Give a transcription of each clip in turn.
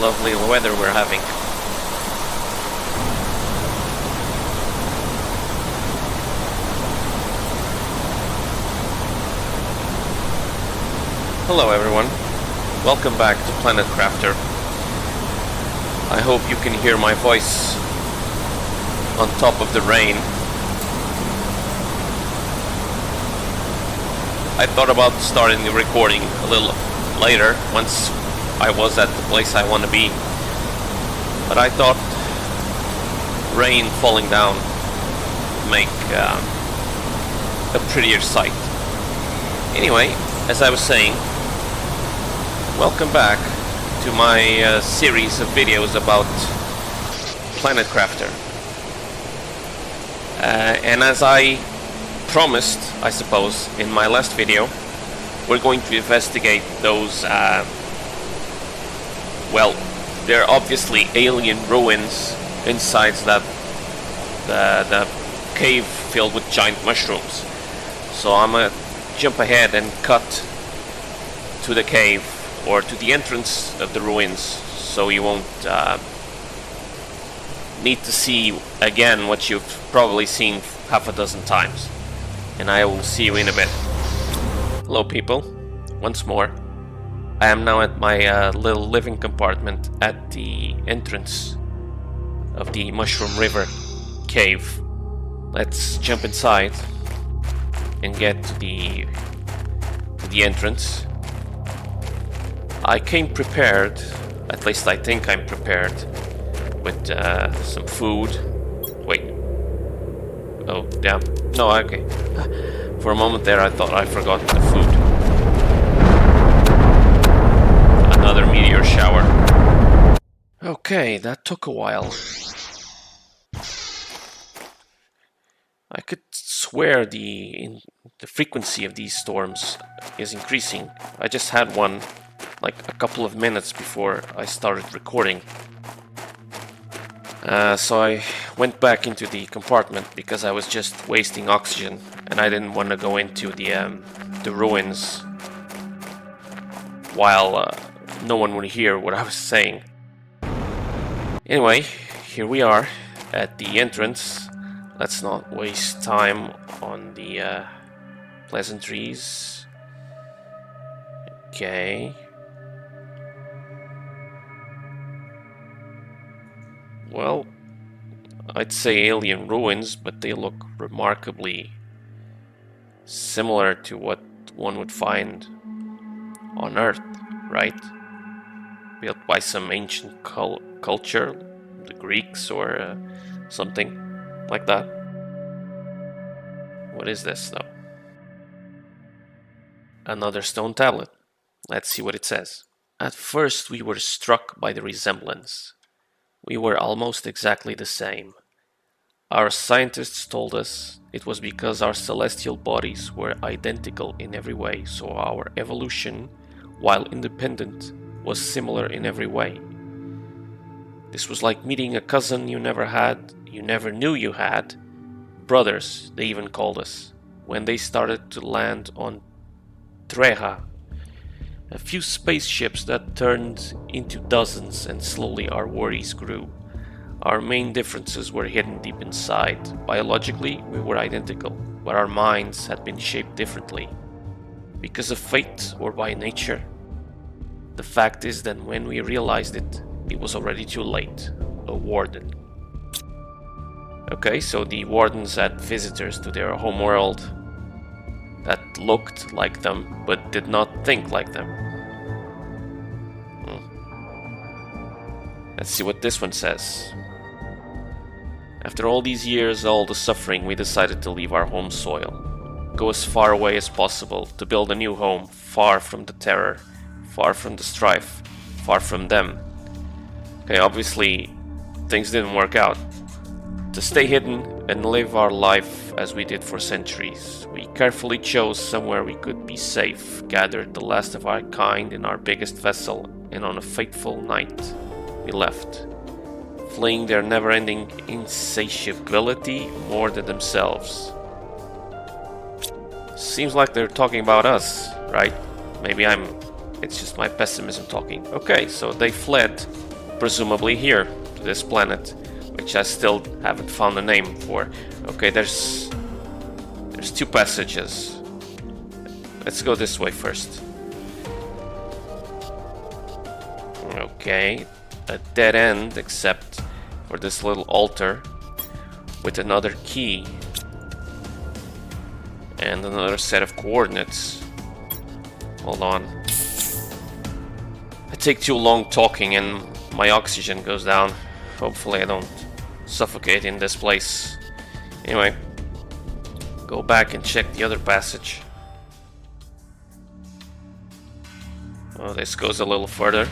lovely weather we're having. Hello everyone, welcome back to Planet Crafter. I hope you can hear my voice on top of the rain. I thought about starting the recording a little later once I was at the place I want to be, but I thought rain falling down would make a prettier sight. Anyway, as I was saying, welcome back to my series of videos about Planet Crafter. And as I promised, I suppose, in my last video, we're going to investigate those, well, they're obviously alien ruins inside the cave filled with giant mushrooms. So I'm gonna jump ahead and cut to the cave, or to the entrance of the ruins, so you won't need to see again what you've probably seen half a dozen times. And I will see you in a bit. Hello people, once more. I am now at my little living compartment at the entrance of the Mushroom River cave. Let's jump inside and get to the entrance. I came prepared, at least I think I'm prepared, with some food. Wait. Oh, damn. No, okay. For a moment there I thought I forgot the food. Another meteor shower. Okay, that took a while. I could swear the frequency of these storms is increasing. I just had one like a couple of minutes before I started recording. So I went back into the compartment because I was just wasting oxygen and I didn't want to go into the ruins while no one would hear what I was saying. Anyway, here we are at the entrance. Let's not waste time on the pleasantries. Okay. Well, I'd say alien ruins, but they look remarkably similar to what one would find on Earth, right? Built by some ancient culture, the Greeks or something like that. What is this though? Another stone tablet. Let's see what it says. At first we were struck by the resemblance. We were almost exactly the same. Our scientists told us it was because our celestial bodies were identical in every way, so our evolution, while independent, was similar in every way. This was like meeting a cousin you never had, you never knew you had. Brothers, they even called us, when they started to land on Treja. A few spaceships that turned into dozens, and slowly our worries grew. Our main differences were hidden deep inside. Biologically, we were identical, but our minds had been shaped differently. Because of fate or by nature? The fact is that when we realized it, it was already too late. A warden. Okay, so the wardens had visitors to their homeworld that looked like them, but did not think like them. Let's see what this one says. After all these years, all the suffering, we decided to leave our home soil. Go as far away as possible, to build a new home, far from the terror, far from the strife, far from them. Okay, obviously, things didn't work out. To stay hidden and live our life as we did for centuries, we carefully chose somewhere we could be safe, gathered the last of our kind in our biggest vessel, and on a fateful night, we left, fleeing their never-ending insatiability more than themselves. Seems like they're talking about us, right? Maybe I'm It's just my pessimism talking. Okay, so they fled, presumably here, to this planet, which I still haven't found a name for. Okay, there's two passages. Let's go this way first. Okay, a dead end except for this little altar with another key and another set of coordinates. Hold on. I take too long talking and my oxygen goes down. Hopefully I don't suffocate in this place. Anyway, go back and check the other passage. Oh, this goes a little further.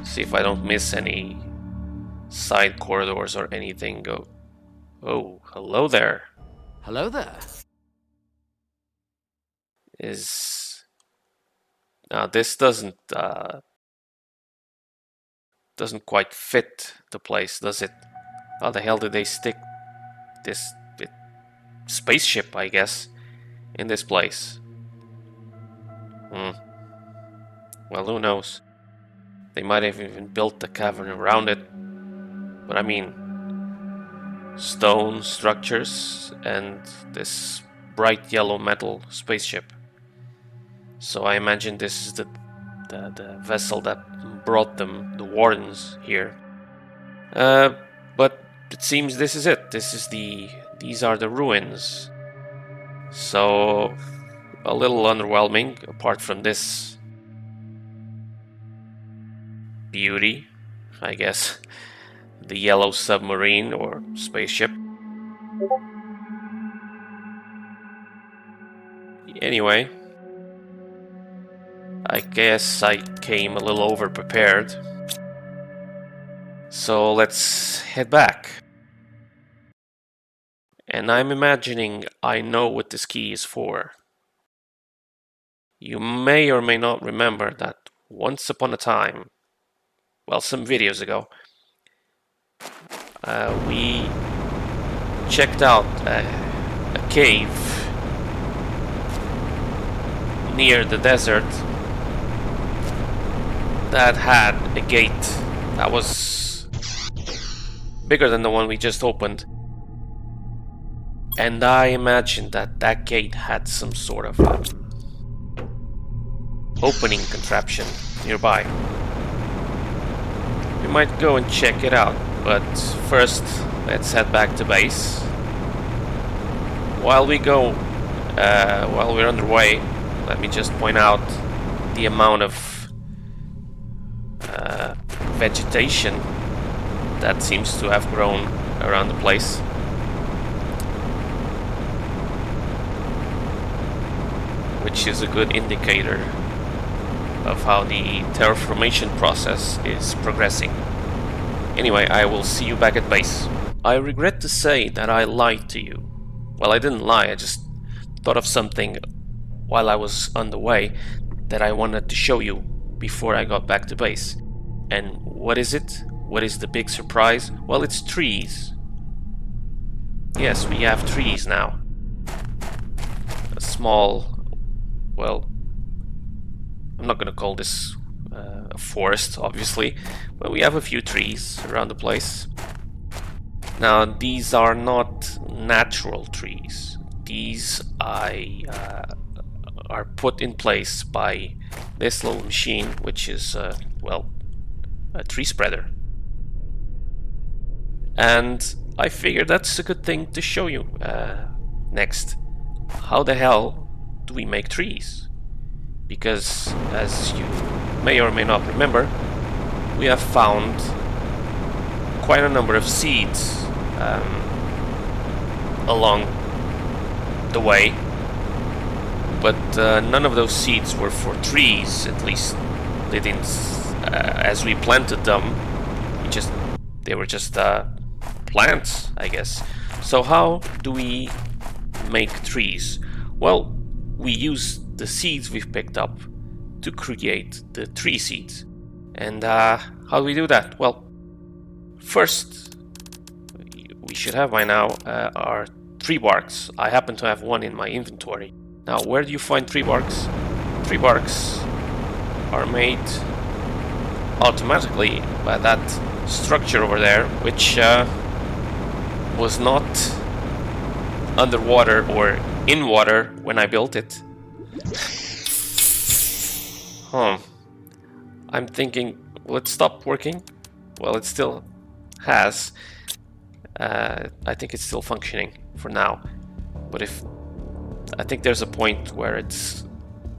See if I don't miss any side corridors or anything. Go. Oh, hello there. Hello there. Now this doesn't quite fit the place, does it? How the hell did they stick this spaceship, I guess, in this place? Well, who knows? They might have even built the cavern around it. But I mean, stone structures and this bright yellow metal spaceship. So I imagine this is the vessel that brought them, the Wardens, here. But it seems this is it. These are the ruins. So a little underwhelming, apart from this beauty, I guess. The yellow submarine or spaceship. Anyway, I guess I came a little over-prepared. So let's head back. And I'm imagining I know what this key is for. You may or may not remember that once upon a time, well, some videos ago, we checked out a cave near the desert that had a gate that was bigger than the one we just opened. And I imagined that that gate had some sort of opening contraption nearby. We might go and check it out, but first let's head back to base. While we're underway, let me just point out the amount of vegetation that seems to have grown around the place. Which is a good indicator of how the terraformation process is progressing. Anyway, I will see you back at base. I regret to say that I lied to you. Well, I didn't lie, I just thought of something while I was on the way that I wanted to show you before I got back to base. And what is it? What is the big surprise? Well, it's trees. Yes, we have trees now. A small, well, I'm not gonna call this a forest, obviously, but we have a few trees around the place. Now, these are not natural trees. These are put in place by this little machine, which is, well, a tree spreader. And I figured that's a good thing to show you next. How the hell do we make trees? Because, as you may or may not remember, we have found quite a number of seeds along the way, but none of those seeds were for trees. At least they didn't, as we planted them, they were just plants, I guess. So how do we make trees? Well, we use the seeds we've picked up to create the tree seeds. And how do we do that? Well, first, we should have by now our tree barks. I happen to have one in my inventory. Now, where do you find tree barks? Tree barks are made automatically by that structure over there, which was not underwater or in water when I built it. I'm thinking, will it stop working? Well, it still has. I think it's still functioning for now. But I think there's a point where it's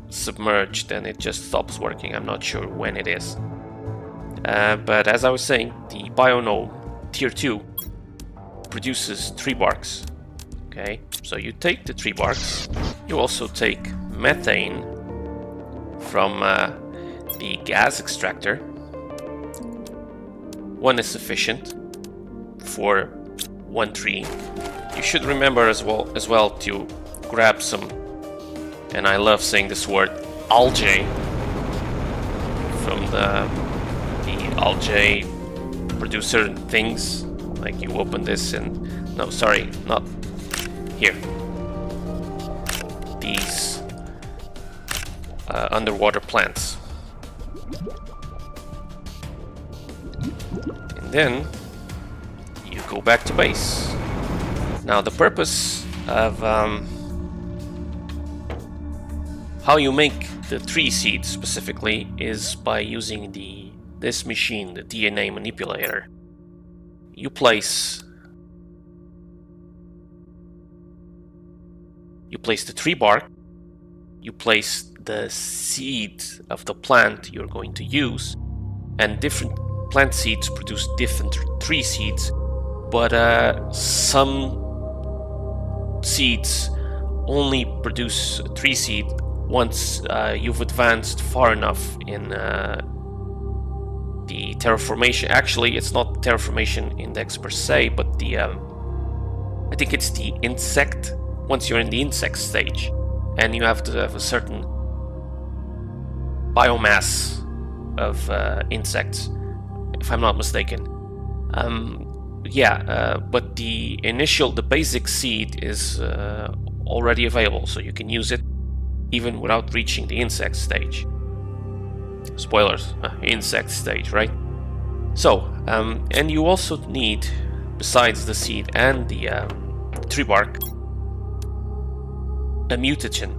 submerged and it just stops working. I'm not sure when it is. But as I was saying, the Bionome Tier 2 produces tree barks. Okay, so you take the tree barks. You also take methane from the gas extractor. One is sufficient for one tree. You should remember as well to grab some, and I love saying this word, algae from the algae produce certain things. Like you open this and no, sorry, not here. These underwater plants. And then you go back to base. Now the purpose of how you make the tree seed specifically is by using this machine, the DNA manipulator. You place the tree bark, you place the seed of the plant you're going to use, and different plant seeds produce different tree seeds, but some seeds only produce a tree seed once you've advanced far enough in the terraformation. Actually, it's not terraformation index per se, but the I think it's the insect. Once you're in the insect stage, and you have to have a certain biomass of insects, if I'm not mistaken. But the basic seed is already available, so you can use it even without reaching the insect stage. Spoilers, insect stage, right? So, and you also need, besides the seed and the tree bark, a mutagen,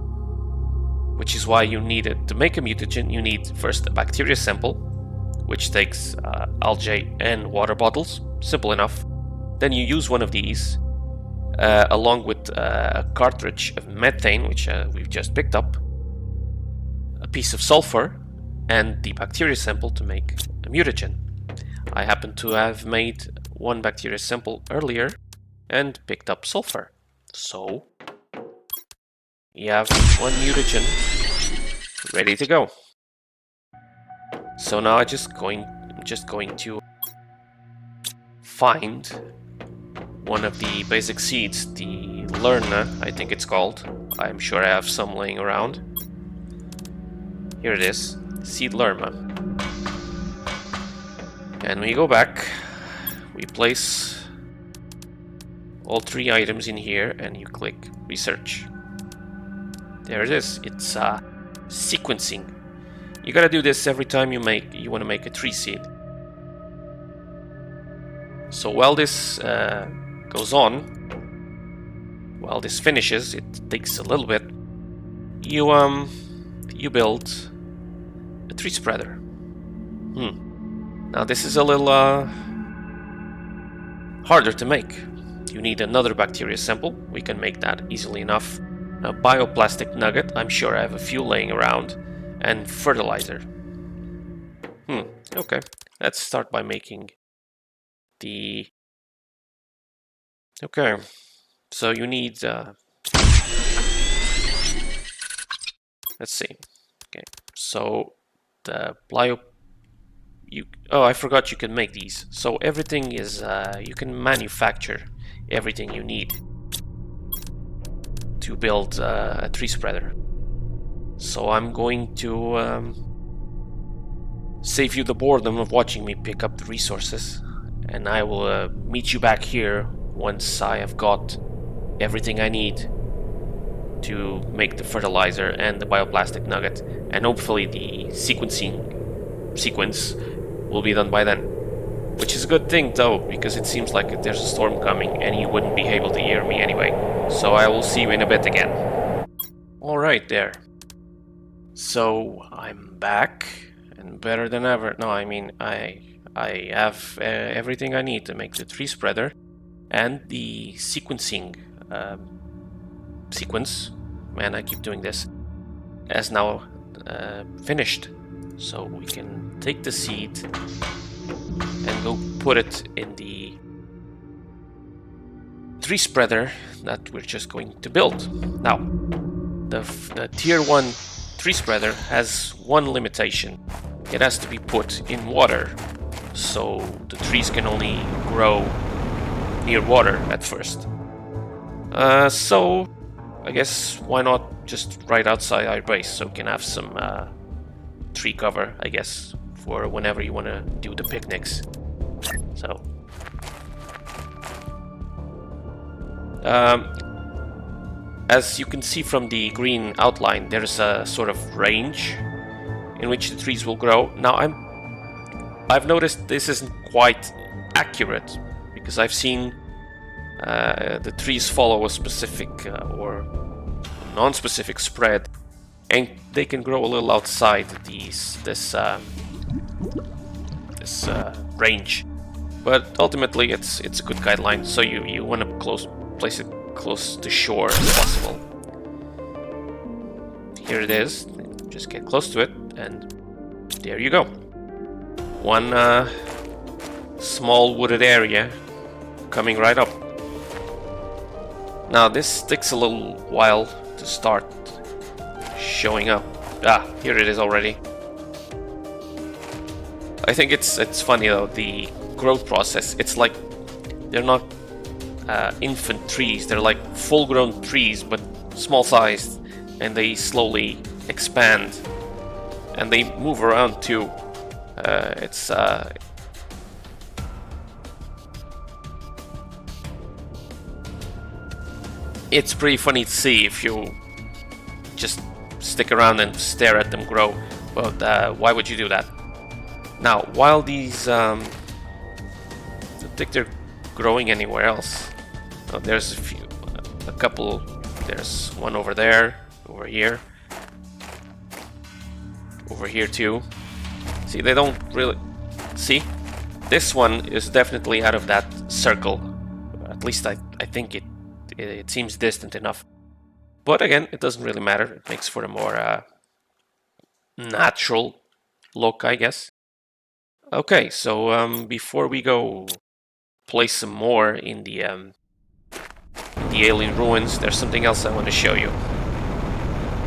which is why you need it. To make a mutagen, you need first a bacteria sample, which takes algae and water bottles. Simple enough. Then you use one of these along with a cartridge of methane, which we've just picked up, a piece of sulfur, and the bacteria sample to make a mutagen. I happen to have made one bacteria sample earlier and picked up sulfur. So you have one mutagen ready to go. So now I'm just going to find one of the basic seeds, the Lerna, I think it's called. I'm sure I have some laying around. Here it is, seed Lerma. And we go back, we place all three items in here, and you click research. There it is. It's sequencing. You gotta do this every time you want to make a tree seed. So while this goes on, while this finishes, it takes a little bit. You build a tree spreader. Now this is a little harder to make. You need another bacteria sample. We can make that easily enough. A bioplastic nugget, I'm sure I have a few laying around, and fertilizer. Okay, let's start by making the... Okay, so you need... Let's see. Okay, so the oh, I forgot you can make these. So everything is... you can manufacture everything you need to build a tree spreader. So I'm going to save you the boredom of watching me pick up the resources, and I will meet you back here once I have got everything I need to make the fertilizer and the bioplastic nugget, and hopefully the sequence will be done by then. Which is a good thing though, because it seems like there's a storm coming and you wouldn't be able to hear me anyway. So I will see you in a bit again. Alright there. So I'm back and better than ever. No, I mean I have everything I need to make the tree spreader, and the sequencing sequence, man, I keep doing this, has now finished. So we can take the seed and go put it in the tree spreader that we're just going to build. Now, the tier 1 tree spreader has one limitation. It has to be put in water, so the trees can only grow near water at first. So I guess why not just right outside our base, so we can have some tree cover, I guess, for whenever you want to do the picnics. So as you can see from the green outline, there's a sort of range in which the trees will grow. Now I've noticed this isn't quite accurate, because I've seen the trees follow a specific or non-specific spread, and they can grow a little outside this range. But ultimately, it's a good guideline. So you want to place it close to shore as possible. Here it is. Just get close to it, and there you go. One small wooded area coming right up. Now this takes a little while to start showing up. Ah, here it is already. I think it's funny though, the growth process. It's like they're not infant trees, they're like full-grown trees but small-sized, and they slowly expand and they move around too. It's pretty funny to see if you just stick around and stare at them grow, but why would you do that? Now, while these, I don't think they're growing anywhere else. Oh, there's a couple. There's one over there, over here too. See, they don't really see. This one is definitely out of that circle. At least I think it seems distant enough. But again, it doesn't really matter. It makes for a more natural look, I guess. Okay, so before we go play some more in the alien ruins, there's something else I want to show you.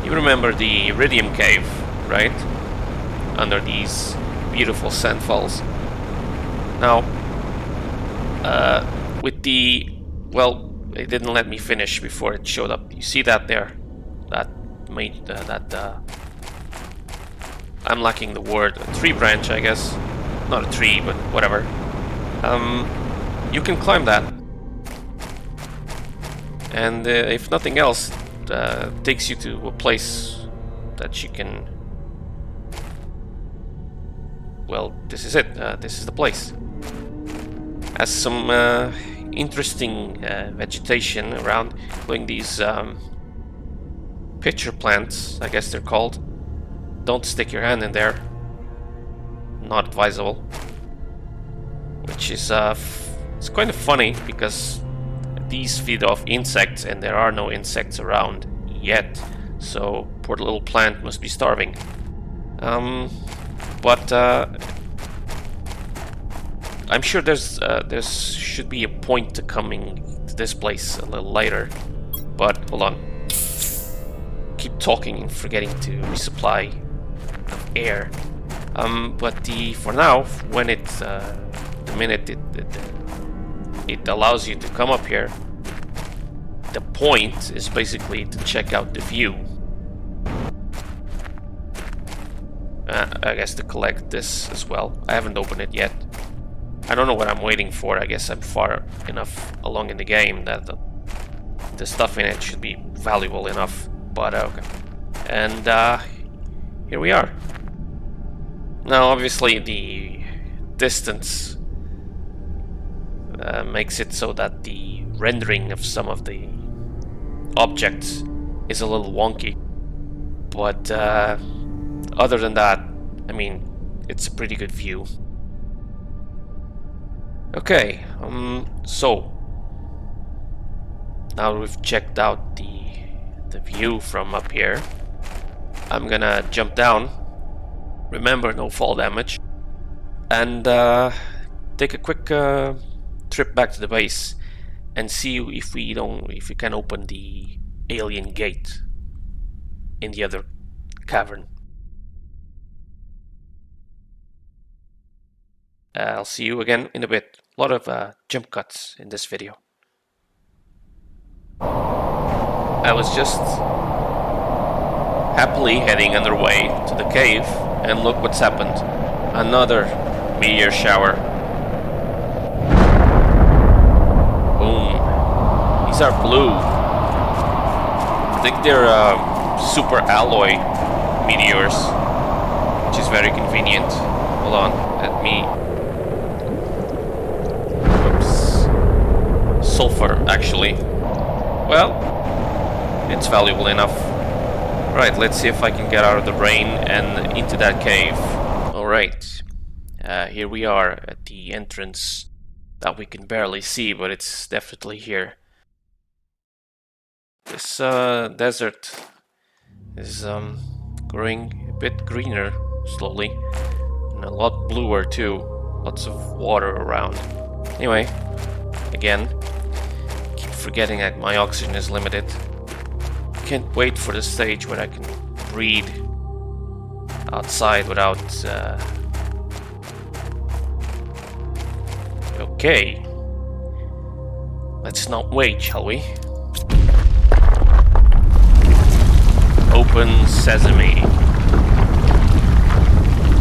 You remember the Iridium Cave, right? Under these beautiful sand falls. Now, with the... well, it didn't let me finish before it showed up. You see that there? That made I'm lacking the word. A tree branch, I guess. Not a tree, but whatever. You can climb that. And if nothing else, takes you to a place that you can... well, this is it. This is the place. Has some interesting vegetation around, including these pitcher plants, I guess they're called. Don't stick your hand in there. Not advisable. Which is it's kind of funny, because these feed off insects and there are no insects around yet, so poor little plant must be starving. But I'm sure there should be a point to coming to this place a little later. But hold on, keep talking and forgetting to resupply of air. But for now, when the minute it allows you to come up here, the point is basically to check out the view. I guess to collect this as well. I haven't opened it yet. I don't know what I'm waiting for. I guess I'm far enough along in the game that the stuff in it should be valuable enough but okay. And here we are. Now, obviously, the distance makes it so that the rendering of some of the objects is a little wonky. But other than that, I mean, it's a pretty good view. Okay, so now we've checked out the view from up here. I'm gonna jump down. Remember, no fall damage, and take a quick trip back to the base and see if we can open the alien gate in the other cavern. I'll see you again in a bit. A lot of jump cuts in this video. I was just happily heading underway to the cave, and look what's happened. Another meteor shower. Boom. These are blue. I think they're super alloy meteors, which is very convenient. Hold on, let me... Oops. Sulfur, actually. Well, it's valuable enough. Right, let's see if I can get out of the rain and into that cave. Alright, here we are at the entrance that we can barely see, but it's definitely here. This desert is growing a bit greener slowly, and a lot bluer too. Lots of water around. Anyway, again, keep forgetting that my oxygen is limited. Can't wait for the stage where I can breathe outside without okay, let's not wait, shall we? Open sesame.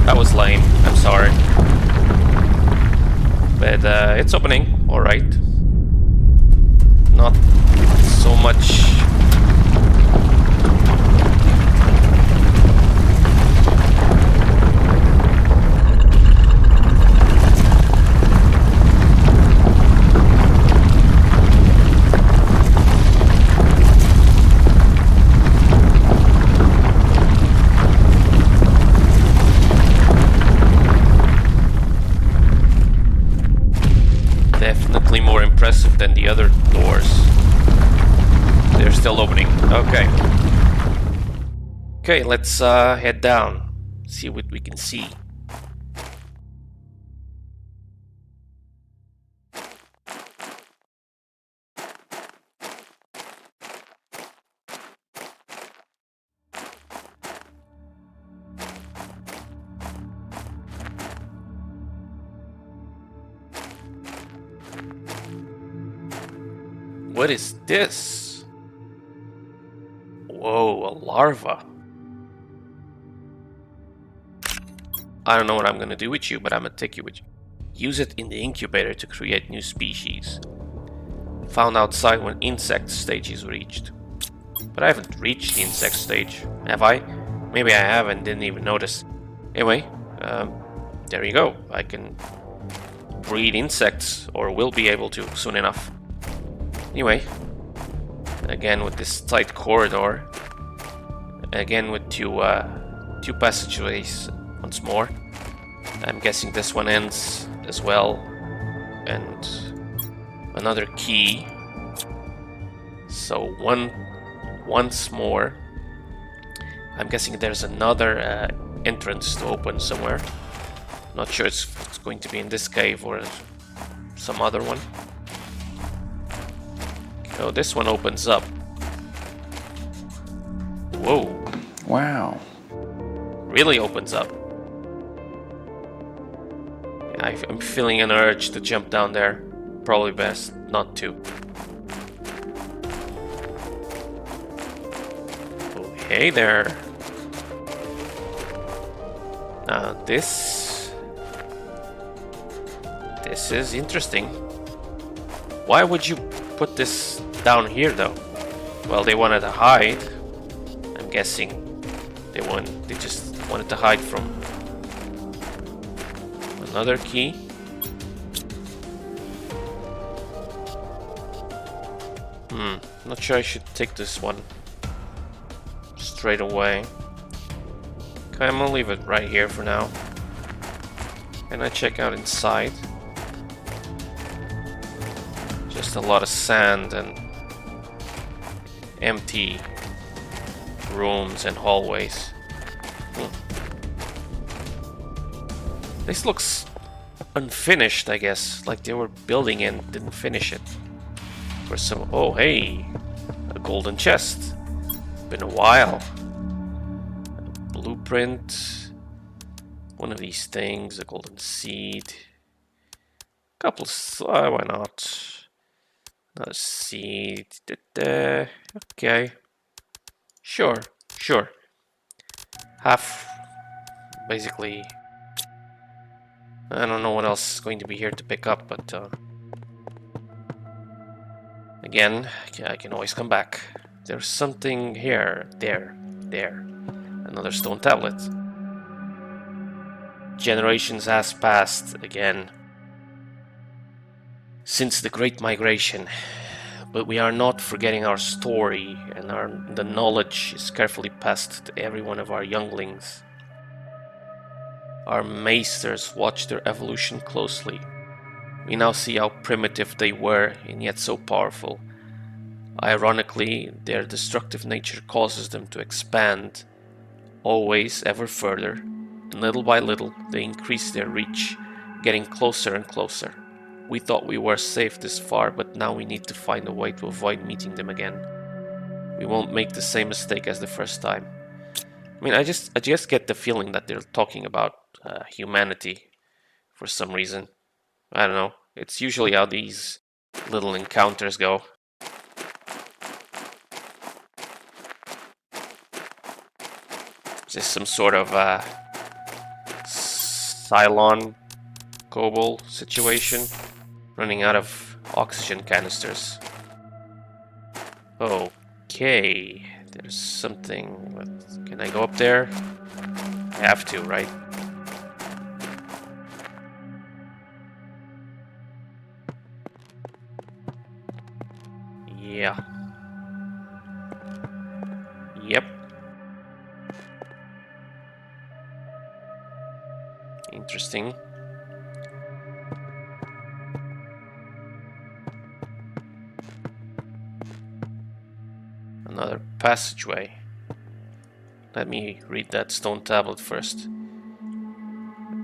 That was lame, I'm sorry, but it's opening, alright. Not so much. Definitely more impressive than the other doors. They're still opening. Okay. Okay, let's head down. See what we can see. What is this? Whoa, a larva. I don't know what I'm gonna do with you, but I'm gonna take you with you. Use it in the incubator to create new species. Found outside when insect stage is reached. But I haven't reached the insect stage, have I? Maybe I have and didn't even notice. Anyway, there you go. I can breed insects, or will be able to soon enough. Anyway, again with this tight corridor, again with two passageways once more. I'm guessing this one ends as well, and another key. So once more. I'm guessing there's another entrance to open somewhere. Not sure if it's going to be in this cave or some other one. So this one opens up. Whoa. Wow. Really opens up. I'm feeling an urge to jump down there. Probably best not to. Oh, hey there. Now this is interesting. Why would you put this down here though? Well, they wanted to hide. I'm guessing they just wanted to hide from. Another key. Not sure I should take this one straight away. Okay, I'm gonna leave it right here for now. Can I check out inside? Just a lot of sand and empty rooms and hallways. This looks unfinished, I guess. Like they were building and didn't finish it. For some. Oh, hey! A golden chest. Been a while. A blueprint. One of these things. A golden seed. Couple of. Why not? Another seed. Okay. Sure. Half. Basically. I don't know what else is going to be here to pick up, but. Again, I can always come back. There's something here. There. Another stone tablet. Generations has passed again since the Great Migration, but we are not forgetting our story, and the knowledge is carefully passed to every one of our younglings. Our maesters watch their evolution closely. We now see how primitive they were, and yet so powerful. Ironically, their destructive nature causes them to expand, always ever further, and little by little they increase their reach, getting closer and closer. We thought we were safe this far, but now we need to find a way to avoid meeting them again. We won't make the same mistake as the first time. I mean, I just get the feeling that they're talking about humanity for some reason. I don't know. It's usually how these little encounters go. Is this some sort of Cylon Cobalt situation? Running out of oxygen canisters. Okay, there's something. Can I go up there? I have to, right? Yeah. Yep. Interesting. Another passageway. Let me read that stone tablet first.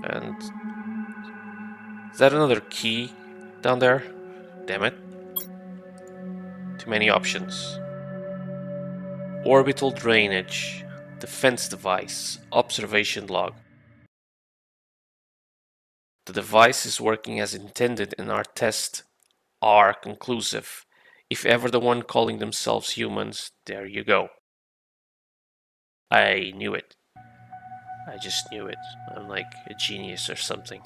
And is that another key down there? Damn it. Too many options. Orbital drainage, defense device, observation log. The device is working as intended and our tests are conclusive. If ever the one calling themselves humans, there you go. I knew it. I just knew it. I'm like a genius or something.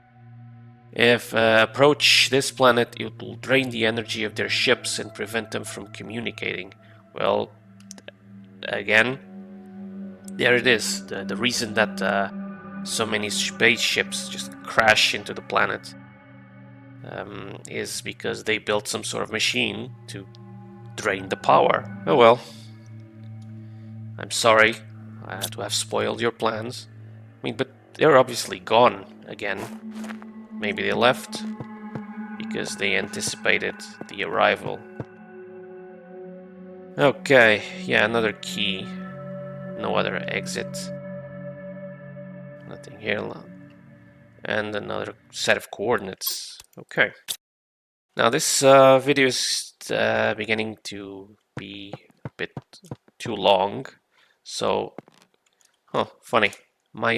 If approach this planet, it will drain the energy of their ships and prevent them from communicating. Well, again, there it is. The reason that so many spaceships just crash into the planet is because they built some sort of machine to drain the power. Oh well. I'm sorry to have spoiled your plans. I mean, but they're obviously gone again. Maybe they left because they anticipated the arrival. Okay, yeah, another key. No other exit. Nothing here. And another set of coordinates. Okay. Now this video is beginning to be a bit too long. So, funny. My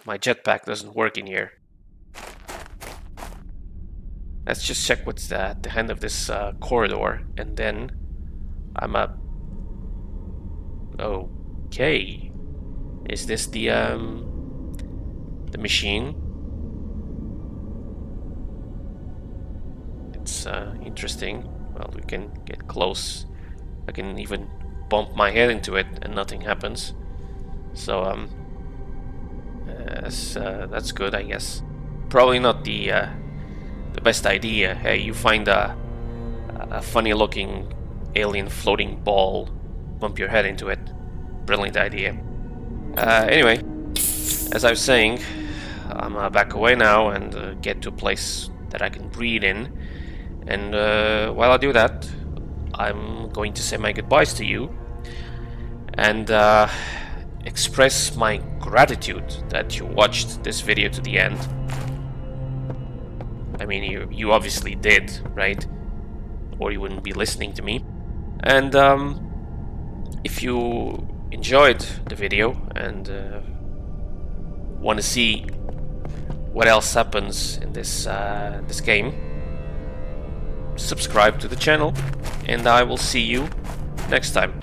jetpack doesn't work in here. Let's just check what's at the end of this corridor, and then I'm up. Okay, is this the machine? It's interesting. Well, we can get close. I can even bump my head into it and nothing happens. So that's good, I guess. Probably not the best idea. Hey, you find a funny-looking alien floating ball, bump your head into it. Brilliant idea. Anyway, as I was saying, I'm back away now and get to a place that I can breathe in. And while I do that, I'm going to say my goodbyes to you and express my gratitude that you watched this video to the end. I mean, you obviously did, right? Or you wouldn't be listening to me. And if you enjoyed the video and want to see what else happens in this game, subscribe to the channel, and I will see you next time.